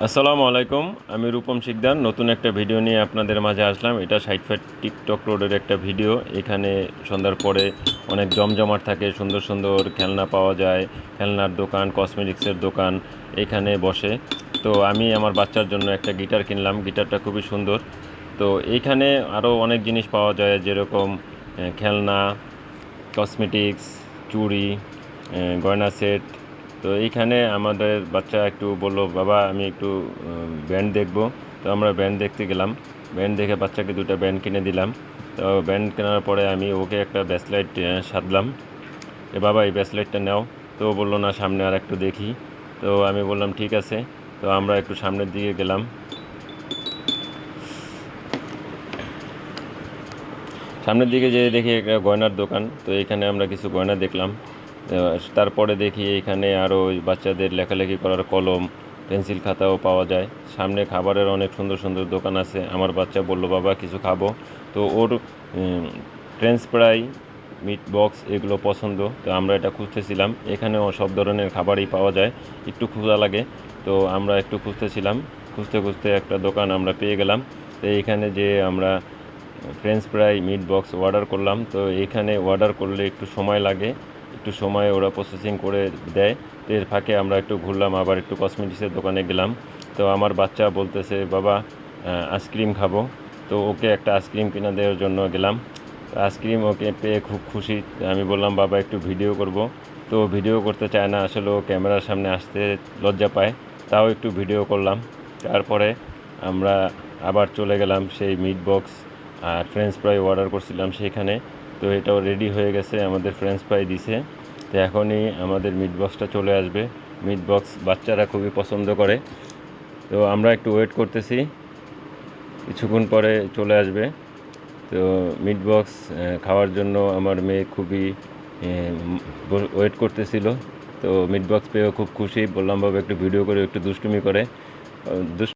আসসালামু আলাইকুম। আমি রূপম শিকদার নতুন একটা ভিডিও নিয়ে আপনাদের মাঝে আসলাম। এটা ৬০ ফিট টিকটক রোডের একটা ভিডিও। এখানে সন্ধ্যার পরে অনেক জমজমাট থাকে, সুন্দর সুন্দর খেলনা পাওয়া যায়, খেলনার দোকান, কসমেটিক্সের দোকান এখানে বসে। তো আমি আমার বাচ্চার জন্য একটা গিটার কিনলাম। গিটারটা খুবই সুন্দর। তো এইখানে আরও অনেক জিনিস পাওয়া যায়, যেরকম খেলনা, কসমেটিক্স, চুড়ি, গয়না সেট। তো এইখানে আমাদের বাচ্চা একটু বলল, বাবা আমি একটু ব্যান্ড দেখব। তো আমরা ব্যান্ড দেখতে গেলাম। ব্যান্ড দেখে বাচ্চাকে দুটো ব্যান্ড কিনে দিলাম। তো ব্যান্ড কেনার পরে আমি ওকে একটা ব্রেসলেট সাধলাম। বাবা এই ব্রেসলেটটা নাও। তো ও বললো, না সামনে আর একটু দেখি। তো আমি বললাম ঠিক আছে। তো আমরা একটু সামনের দিকে গেলাম। সামনের দিকে যেয়ে দেখি একটা গয়নার দোকান। তো এখানে আমরা কিছু গয়না দেখলাম। তারপরে দেখি এখানে আরও ওই বাচ্চাদের লেখালেখি করার কলম, পেন্সিল, খাতাও পাওয়া যায়। সামনে খাবারের অনেক সুন্দর সুন্দর দোকান আছে। আমার বাচ্চা বলল, বাবা কিছু খাবো। তো ওর ফ্রেঞ্চ ফ্রাই, মিট বক্স এগুলো পছন্দ। তো আমরা এটা খুঁজতেছিলাম। এখানেও সব ধরনের খাবারই পাওয়া যায়, একটু ক্ষুধা লাগে। তো আমরা একটু খুঁজতেছিলাম। খুঁজতে খুঁজতে একটা দোকান আমরা পেয়ে গেলাম। তো এইখানে যে আমরা French fry, meat box order করলাম। তো এইখানে অর্ডার করলে একটু সময় লাগে, একটু সময় ওরা প্রসেসিং করে দেয়। তো এর ফাঁকে আমরা একটু ঘুরলাম, আবার একটু কসমেটিক্সের দোকানে গেলাম। তো আমার বাচ্চা বলতেছে, বাবা আইসক্রিম খাবো। তো ওকে একটা আইসক্রিম কিনে দেওয়ার জন্য গেলাম। আইসক্রিম ওকে পেয়ে খুব খুশি। আমি বললাম, বাবা একটু ভিডিও করব। তো ভিডিও করতে চায় না, আসলে ও ক্যামেরার সামনে আসতে লজ্জা পায়। তাও একটু ভিডিও করলাম। তারপরে আমরা আবার চলে গেলাম সেই মিট বক্স আর ফ্রেঞ্চ ফ্রাই অর্ডার করছিলাম সেখানে। তো এটাও রেডি হয়ে গেছে, আমাদের ফ্রেঞ্চ ফ্রাই দিছে। তো এখনই আমাদের মিট বক্সটা চলে আসবে। মিট বক্স বাচ্চারা খুবই পছন্দ করে। তো আমরা একটু ওয়েট করতেছি, কিছুক্ষণ পরে চলে আসবে। তো মিট বক্স খাওয়ার জন্য আমার মেয়ে খুবই ওয়েট করতেছিল। তো মিট বক্স পেয়েও খুব খুশি। বললাম, বাবা একটু ভিডিও করে, একটু দুষ্টুমি করে।